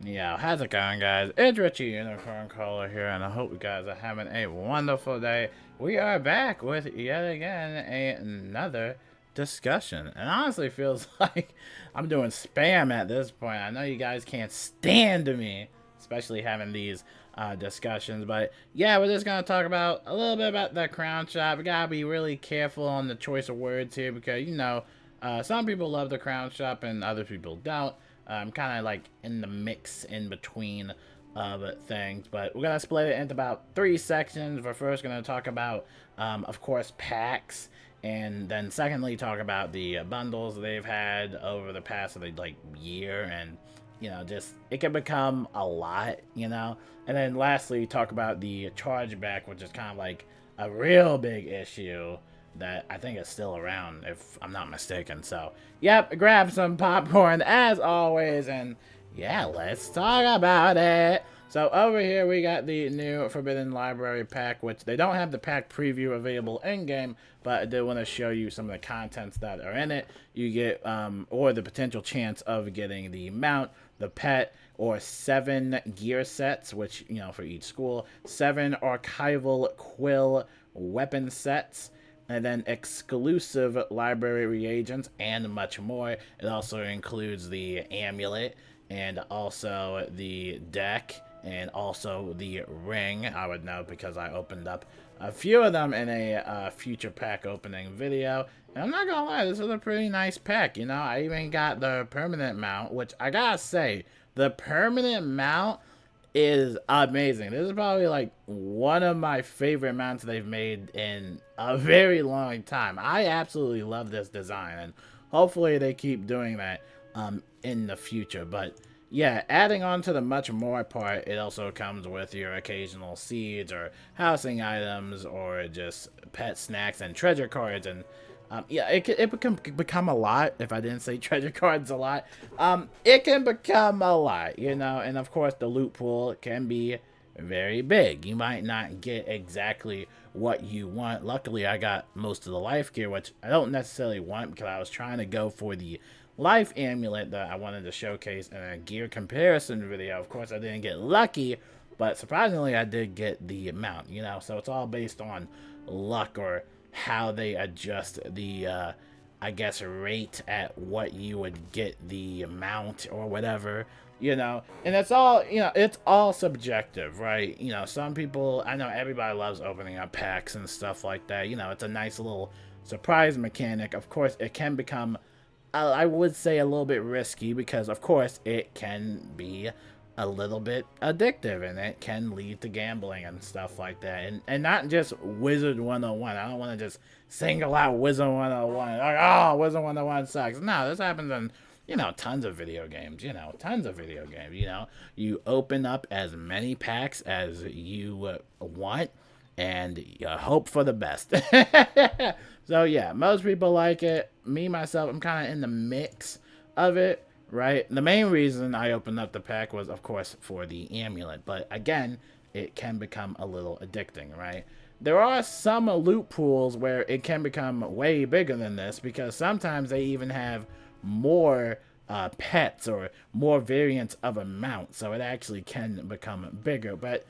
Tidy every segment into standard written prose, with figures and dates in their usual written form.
Yo, how's it going, guys? It's Richie Unicorn Caller here, and I hope you guys are having a wonderful day. We are back with yet again another discussion, and honestly, feels like I'm doing spam at this point. I know you guys can't stand me, especially having these discussions, but yeah, we're just gonna talk about a little bit about the crown shop. We gotta be really careful on the choice of words here because some people love the crown shop and other people don't. I'm kind of like in the mix in between of things, but we're gonna split it into about 3 sections. We're first gonna talk about, of course, packs, and then secondly talk about the bundles they've had over the past year, and just it can become a lot, and then lastly talk about the chargeback, which is kind of like a real big issue that I think is still around, if I'm not mistaken. So, yep, grab some popcorn as always, and yeah, let's talk about it. So over here we got the new Forbidden Library pack, which they don't have the pack preview available in-game, but I did want to show you some of the contents that are in it. You get, or the potential chance of getting the mount, the pet, or 7 gear sets, which, for each school, 7 archival quill weapon sets, and then exclusive library reagents and much more. It also includes the amulet and also the deck and also the ring. I would know because I opened up a few of them in a future pack opening video. And I'm not gonna lie, this is a pretty nice pack. I even got the permanent mount, which I gotta say, the permanent mount is amazing. This is probably like one of my favorite mounts they've made in a very long time. I absolutely love this design, and hopefully they keep doing that in the future. But yeah, adding on to the much more part, it also comes with your occasional seeds or housing items or just pet snacks and treasure cards. And yeah, it can become a lot. If I didn't say treasure cards a lot, it can become a lot, and of course the loot pool can be very big. You might not get exactly what you want. Luckily, I got most of the life gear, which I don't necessarily want because I was trying to go for the life amulet that I wanted to showcase in a gear comparison video. Of course, I didn't get lucky, but surprisingly, I did get the mount, so it's all based on luck or how they adjust the I guess rate at what you would get the amount or whatever, and it's all, it's all subjective, right? Some people, I know everybody loves opening up packs and stuff like that. It's a nice little surprise mechanic. Of course it can become, I would say, a little bit risky because of course it can be a little bit addictive and it can lead to gambling and stuff like that, and not just Wizard101. I don't want to just single out Wizard101 like, oh, Wizard101 sucks. No, this happens in tons of video games. You open up as many packs as you want and you hope for the best. So yeah, most people like it. Me myself, I'm kind of in the mix of it, right? The main reason I opened up the pack was, of course, for the amulet. But again, it can become a little addicting, right? There are some loot pools where it can become way bigger than this because sometimes they even have more pets or more variants of a mount. So it actually can become bigger. But,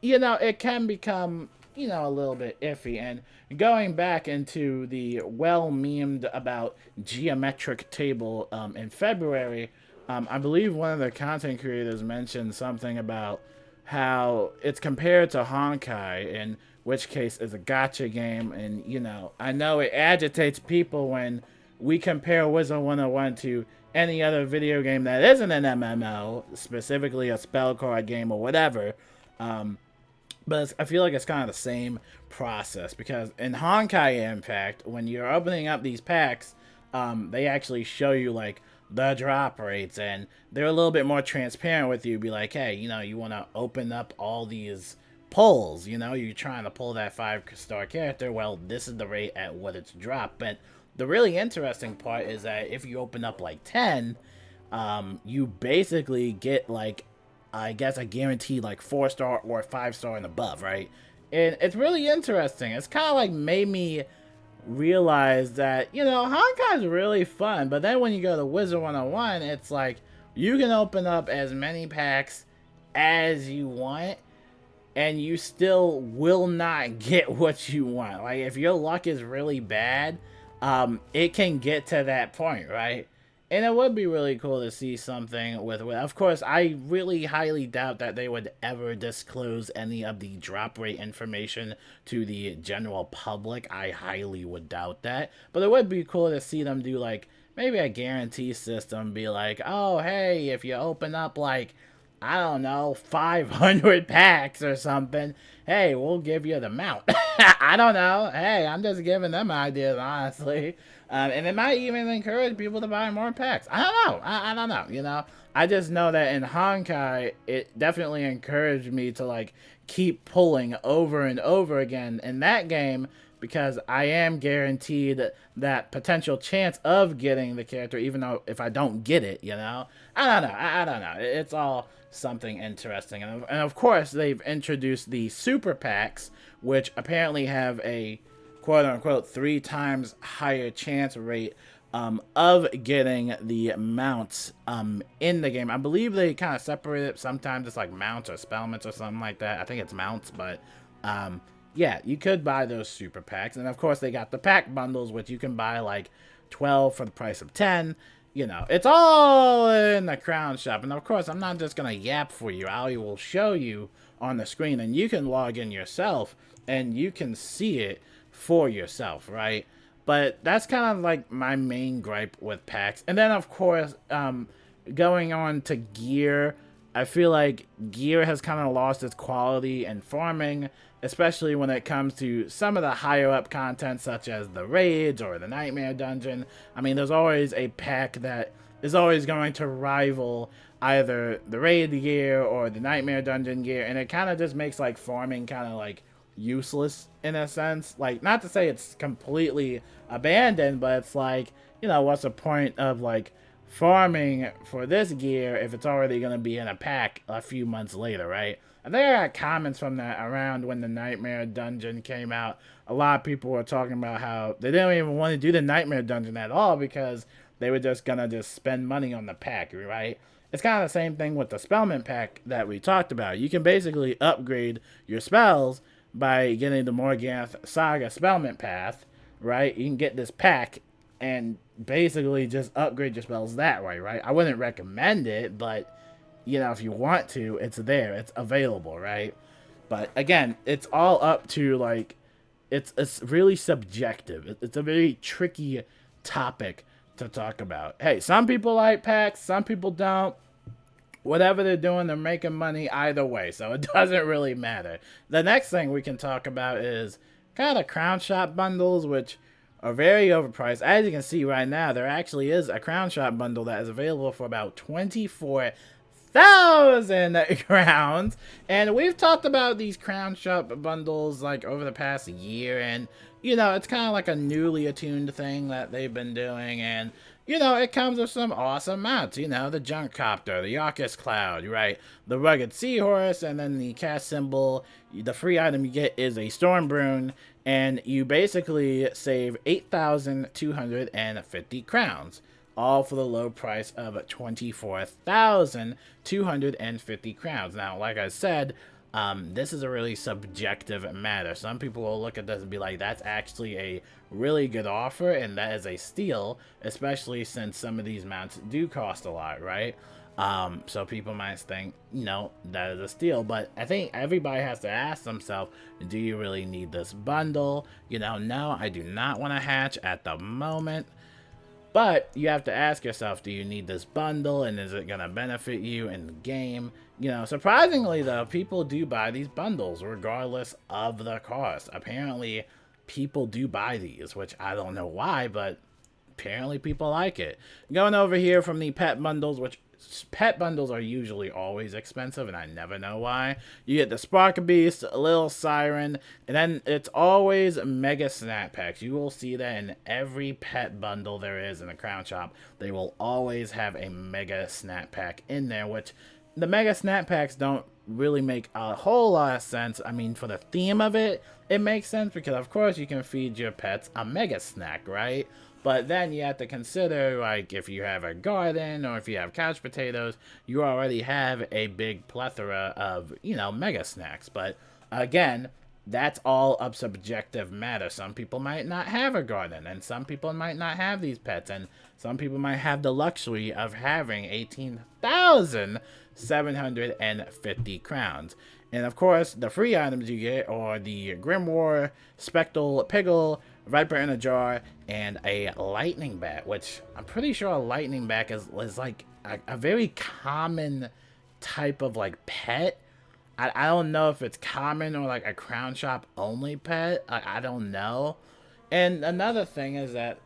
it can become, a little bit iffy. And going back into the well-memed about geometric table in February, I believe one of the content creators mentioned something about how it's compared to Honkai, in which case is a gacha game. And, I know it agitates people when we compare Wizard 101 to any other video game that isn't an MMO, specifically a spell card game or whatever. But I feel like it's kind of the same process because in Honkai Impact, when you're opening up these packs, they actually show you like the drop rates, and they're a little bit more transparent with you. Be like, hey, you want to open up all these pulls, you're trying to pull that 5-star character. Well, this is the rate at what it's dropped. But the really interesting part is that if you open up like 10, you basically get like, I guess, a guaranteed like 4-star or 5-star and above, right? And it's really interesting. It's kind of like made me realize that, Honkai's really fun, but then when you go to Wizard 101, it's like, you can open up as many packs as you want, and you still will not get what you want. Like, if your luck is really bad, it can get to that point, right? And it would be really cool to see something with, of course, I really highly doubt that they would ever disclose any of the drop rate information to the general public. I highly would doubt that. But it would be cool to see them do, like, maybe a guarantee system, be like, oh, hey, if you open up, like, I don't know, 500 packs or something, hey, we'll give you the mount. I don't know. Hey, I'm just giving them ideas, honestly. And it might even encourage people to buy more packs. I don't know. I don't know, you know? I just know that in Honkai, it definitely encouraged me to, like, keep pulling over and over again in that game, because I am guaranteed that potential chance of getting the character, even though if I don't get it, you know? I don't know. I don't know. It's all something interesting. And of course, they've introduced the super packs, which apparently have a quote-unquote 3 times higher chance rate of getting the mounts in the game. I believe they kind of separate it. Sometimes it's like mounts or spellments or something like that. I think it's mounts, but yeah, you could buy those super packs. And of course, they got the pack bundles, which you can buy like 12 for the price of 10. You know, it's all in the Crown Shop. And of course, I'm not just going to yap for you. I will show you on the screen, and you can log in yourself and you can see it for yourself, right? But that's kind of like my main gripe with packs. And then of course, going on to gear, I feel like gear has kind of lost its quality in farming, especially when it comes to some of the higher up content, such as the raids or the nightmare dungeon. I mean, there's always a pack that is always going to rival either the raid gear or the nightmare dungeon gear, and it kind of just makes like farming kind of like useless in a sense. Like, not to say it's completely abandoned, but it's like, you know, what's the point of like farming for this gear if it's already going to be in a pack a few months later, right? I think I got comments from that around when the Nightmare Dungeon came out. A lot of people were talking about how they didn't even want to do the Nightmare Dungeon at all because they were just going to just spend money on the pack, right? It's kind of the same thing with the Spellman pack that we talked about. You can basically upgrade your spells by getting the Morganth Saga Spellman path, right? You can get this pack and basically just upgrade your spells that way, right? I wouldn't recommend it, but you know, if you want to, it's there, it's available, right? But again, it's all up to like, it's really subjective. It's a very tricky topic to talk about. Hey, some people like packs, some people don't. Whatever they're doing, they're making money either way, so it doesn't really matter. The next thing we can talk about is kind of Crown Shop bundles, which are very overpriced. As you can see right now, there actually is a Crown Shop bundle that is available for about 24,000 crowns, and we've talked about these Crown Shop bundles like over the past year, and you know, it's kind of like a newly attuned thing that they've been doing, and you know, it comes with some awesome mounts, you know, the Junk Copter, the Yarkus Cloud, right? The Rugged Seahorse, and then the cast symbol. The free item you get is a Storm Brune, and you basically save 8,250 crowns, all for the low price of 24,250 crowns. Now, like I said, this is a really subjective matter. Some people will look at this and be like, that's actually a really good offer, and that is a steal, especially since some of these mounts do cost a lot, right? So people might think, you know, that is a steal, but I think everybody has to ask themselves, do you really need this bundle? You know, no, I do not want to hatch at the moment. But you have to ask yourself, do you need this bundle, and is it going to benefit you in the game? You know, surprisingly, though, people do buy these bundles regardless of the cost. Apparently, people do buy these, which I don't know why, but apparently people like it. Going over here from the pet bundles, which pet bundles are usually always expensive, and I never know why. You get the Spark Beast, a little Siren, and then it's always Mega Snap Packs. You will see that in every pet bundle there is in the Crown Shop. They will always have a Mega Snap Pack in there, which the Mega Snap Packs don't really make a whole lot of sense. I mean, for the theme of it, it makes sense because, of course, you can feed your pets a Mega Snack, right? But then you have to consider, like, if you have a garden or if you have couch potatoes, you already have a big plethora of, mega snacks. But again, that's all of subjective matter. Some people might not have a garden, and some people might not have these pets, and some people might have the luxury of having 18,750 crowns. And of course, the free items you get are the Grimoire, Spectral Piggle, Viper in a Jar, and a Lightning Bat, which I'm pretty sure a Lightning Bat is like a very common type of like pet. I don't know if it's common or like a crown shop only pet. I don't know. And another thing is that,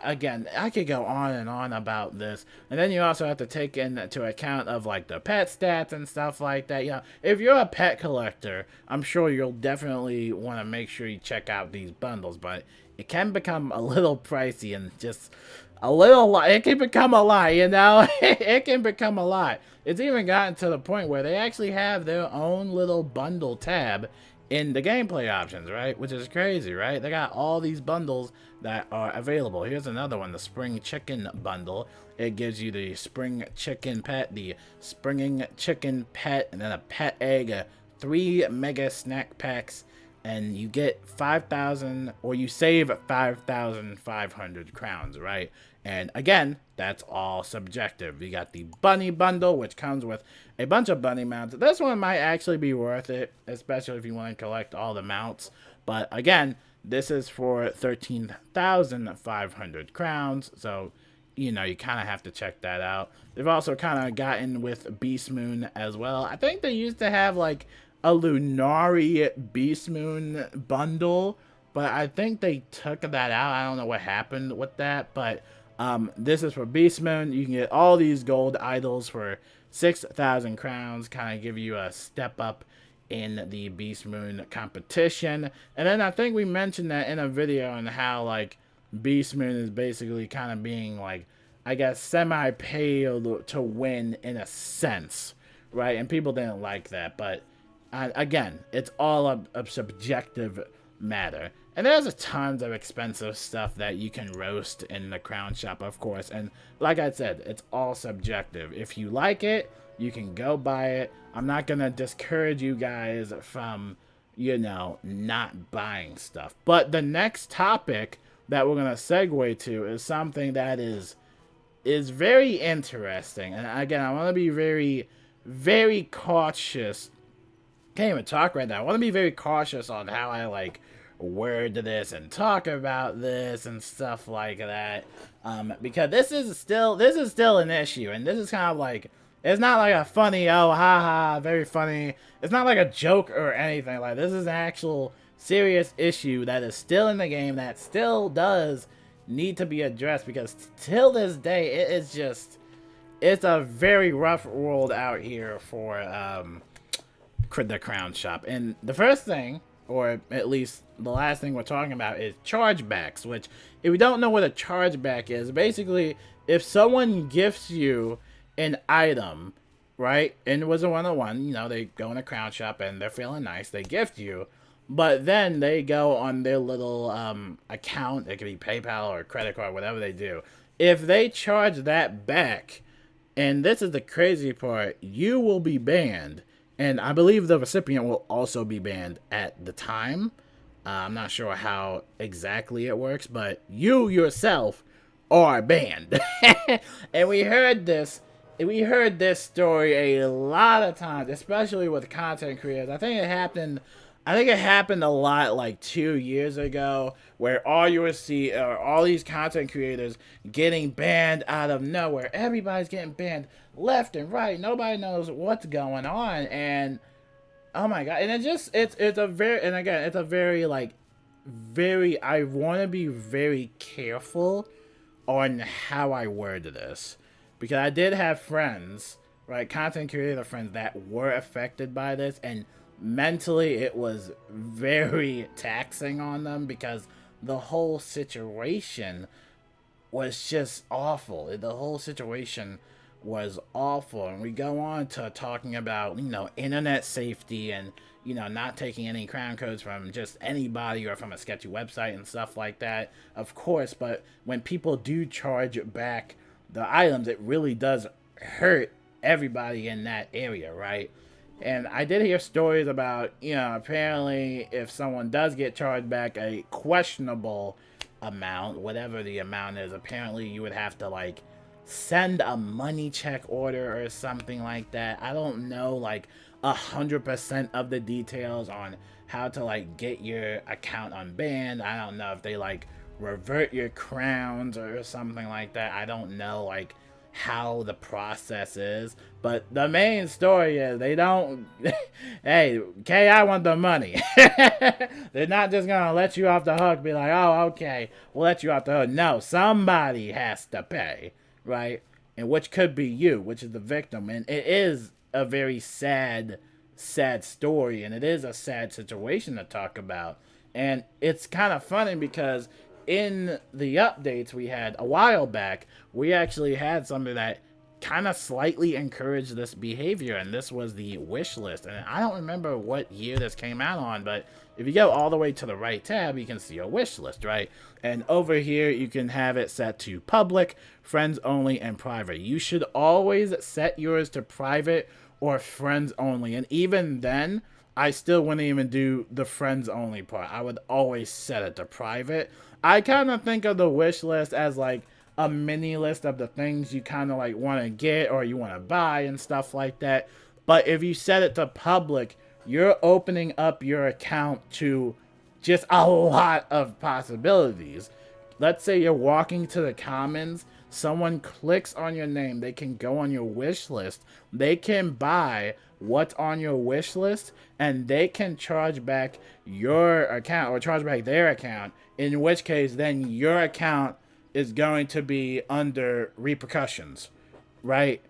again, I could go on and on about this. And then you also have to take into account of like the pet stats and stuff like that. If you're a pet collector, I'm sure you'll definitely want to make sure you check out these bundles. But it can become a little pricey and just a little lot. It can become a lot, it can become a lot. It's even gotten to the point where they actually have their own little bundle tab in the gameplay options, right? Which is crazy, right? They got all these bundles that are available. Here's another one, the Spring Chicken Bundle. It gives you the Spring Chicken Pet, the Springing Chicken Pet, and then a Pet Egg, 3 Mega Snack Packs, and you get 5,000, or you save 5,500 crowns, right? And again, that's all subjective. You got the Bunny Bundle, which comes with a bunch of bunny mounts. This one might actually be worth it, especially if you want to collect all the mounts. But again, this is for 13,500 crowns, so you kind of have to check that out. They've also kind of gotten with Beast Moon as well. I think they used to have like a Lunari Beast Moon bundle, but I think they took that out. I don't know what happened with that, but this is for Beast Moon. You can get all these gold idols for 6,000 crowns, kind of give you a step up in the Beast Moon competition. And then I think we mentioned that in a video on how like Beast Moon is basically kind of being like, I guess, semi-pay to win in a sense, right? And people didn't like that, but again, it's all a subjective matter. And there's tons of expensive stuff that you can roast in the crown shop, of course. And like I said, it's all subjective. If you like it, you can go buy it. I'm not going to discourage you guys from, not buying stuff. But the next topic that we're going to segue to is something that is very interesting. And again, I want to be very, very cautious. Can't even talk right now. I want to be very cautious on how I word this and talk about this and stuff like that, because this is still an issue, and this is kind of like, it's not like a funny, oh haha, very funny, it's not like a joke or anything. Like, this is an actual serious issue that is still in the game, that still does need to be addressed, because till this day it's a very rough world out here for the crown shop. And the first thing, or at least the last thing we're talking about, is chargebacks, which, if you don't know what a chargeback is, basically, if someone gifts you an item, right, in Wizard101, they go in a crown shop and they're feeling nice, they gift you, but then they go on their little account, it could be PayPal or credit card, whatever they do. If they charge that back, and this is the crazy part, you will be banned. And I believe the recipient will also be banned at the time. I'm not sure how exactly it works, but you yourself are banned. And we heard this story a lot of times, especially with content creators. I think it happened a lot like 2 years ago, where all you would see are all these content creators getting banned out of nowhere. Everybody's getting banned left and right. Nobody knows what's going on, and oh my god. And it's a very I want to be very careful on how I word this, because I did have friends, right, content creator friends, that were affected by this, and mentally it was very taxing on them, because the whole situation was just awful. The whole situation was awful. And we go on to talking about, internet safety and, not taking any crown codes from just anybody or from a sketchy website and stuff like that, of course. But when people do charge back the items, it really does hurt everybody in that area, right? And I did hear stories about, apparently if someone does get charged back a questionable amount, whatever the amount is, apparently you would have to, like, send a money check order or something like that. I don't know, like, 100% of the details on how to, like, get your account unbanned. I don't know if they, like, revert your crowns or something like that. I don't know, like, how the process is, but the main story is they don't hey, KI want the money. They're not just gonna let you off the hook, be like, oh, okay, we'll let you off the hook. No, somebody has to pay, right? And which could be you, which is the victim. And it is a very sad story, and it is a sad situation to talk about. And it's kind of funny because in the updates we had a while back, we actually had something that kind of slightly encouraged this behavior, and this was the wish list. And I don't remember what year this came out on, but if you go all the way to the right tab, you can see a wish list, right? And over here, you can have it set to public, friends only, and private. You should always set yours to private or friends only. And even then, I still wouldn't even do the friends only part. I would always set it to private. I kind of think of the wish list as like a mini list of the things you kind of like want to get or you want to buy and stuff like that. But if you set it to public, you're opening up your account to just a lot of possibilities. Let's say you're walking to the commons, someone clicks on your name, they can go on your wish list, they can buy what's on your wish list, and they can charge back your account or charge back their account, in which case then your account is going to be under repercussions, right?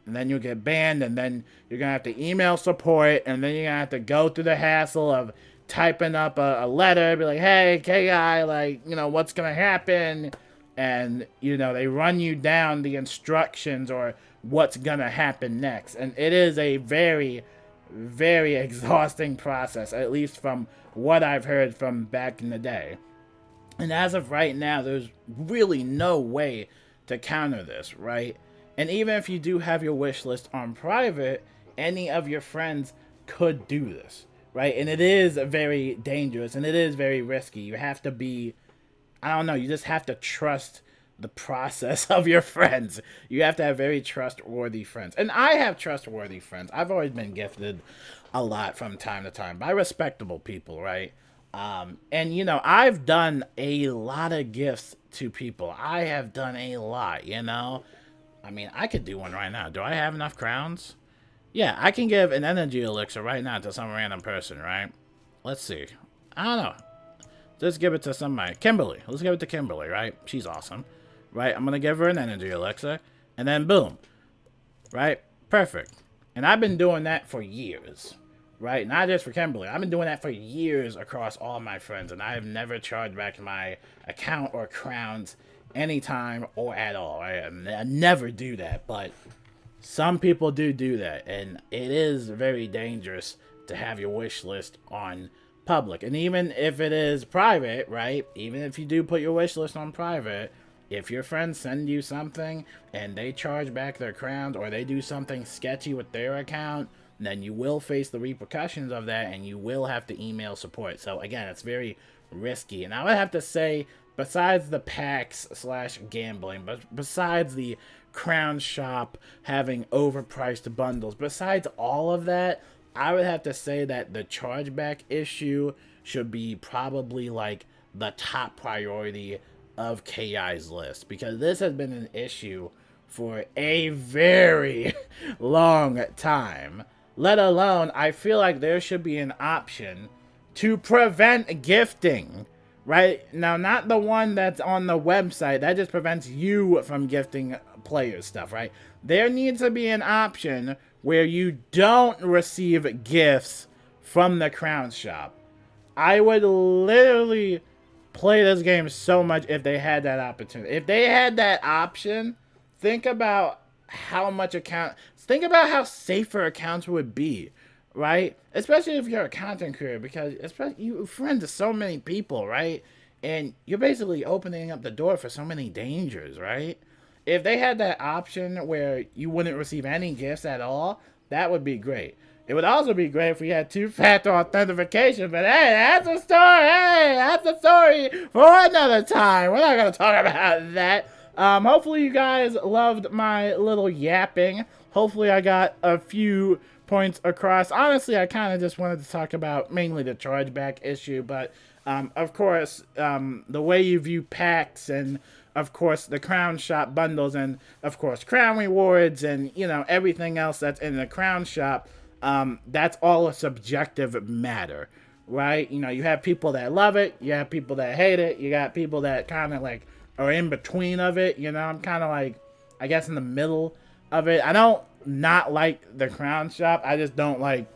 And then you'll get banned, and then you're going to have to email support, and then you're going to have to go through the hassle of typing up a letter, be like, hey, KI, like, what's going to happen? And, they run you down the instructions or what's going to happen next. And it is a very, very exhausting process, at least from what I've heard from back in the day. And as of right now, there's really no way to counter this, right? And even if you do have your wish list on private, any of your friends could do this, right? And it is very dangerous and it is very risky. You have to be, I don't know, you just have to trust the process of your friends. You have to have very trustworthy friends. And I have trustworthy friends. I've always been gifted a lot from time to time by respectable people, right? And, I've done a lot of gifts to people. I have done a lot, I mean, I could do one right now. Do I have enough crowns? Yeah, I can give an energy elixir right now to some random person, right? Let's see. I don't know. Let's give it to somebody. Kimberly. Let's give it to Kimberly, right? She's awesome. Right? I'm going to give her an energy elixir. And then boom. Right? Perfect. And I've been doing that for years. Right? Not just for Kimberly. I've been doing that for years across all my friends. And I have never charged back my account or crowns anytime or at all. I never do that. But some people do that. And it is very dangerous to have your wish list on public. And even if it is private, right? Even if you do put your wish list on private, if your friends send you something and they charge back their crowns or they do something sketchy with their account, then you will face the repercussions of that and you will have to email support. So again, it's very risky. And I would have to say, besides the packs / gambling, but besides the crown shop having overpriced bundles, besides all of that, I would have to say that the chargeback issue should be probably like the top priority of KI's list, because this has been an issue for a very long time. Let alone, I feel like there should be an option to prevent gifting, right? Now, not the one that's on the website. That just prevents you from gifting players stuff, right? There needs to be an option where you don't receive gifts from the crown shop. I would literally play this game so much if they had that opportunity. If they had that option, think about how much think about how safer accounts would be, right? Especially if you're a content creator, because especially you friends to so many people, right? And you're basically opening up the door for so many dangers, right? If they had that option where you wouldn't receive any gifts at all, that would be great. It would also be great if we had two-factor authentication, but hey, that's a story. Hey, that's a story for another time. We're not gonna talk about that. Hopefully you guys loved my little yapping. Hopefully I got a few points across. Honestly, I kind of just wanted to talk about mainly the chargeback issue, but of course, the way you view packs and of course the crown shop bundles and of course crown rewards and you know everything else that's in the crown shop, that's all a subjective matter, right? You know, you have people that love it, you have people that hate it, you got people that kind of like are in between of it. You know, I'm kind of like, I guess, in the middle of it. I don't not like the crown shop. I just don't like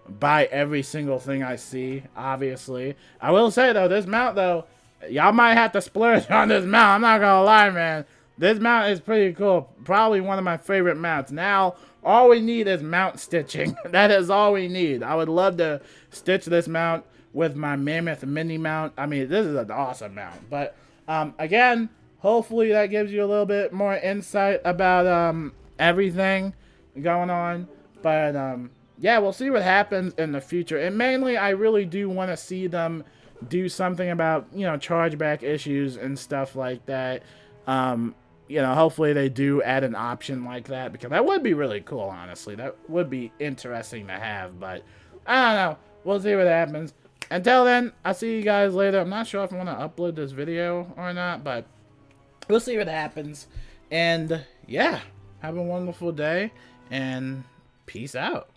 buy every single thing I see, obviously. I will say though, this mount though, y'all might have to splurge on this mount. I'm not gonna lie, man. This mount is pretty cool. Probably one of my favorite mounts. Now, all we need is mount stitching. That is all we need. I would love to stitch this mount with my Mammoth mini mount. I mean, this is an awesome mount. But, again, hopefully that gives you a little bit more insight about, everything going on. But, yeah, we'll see what happens in the future. And mainly, I really do want to see them do something about, you know, chargeback issues and stuff like that. You know, hopefully they do add an option like that, because that would be really cool, honestly. That would be interesting to have, but I don't know. We'll see what happens. Until then, I'll see you guys later. I'm not sure if I want to upload this video or not, but we'll see what happens. And yeah, have a wonderful day, and peace out.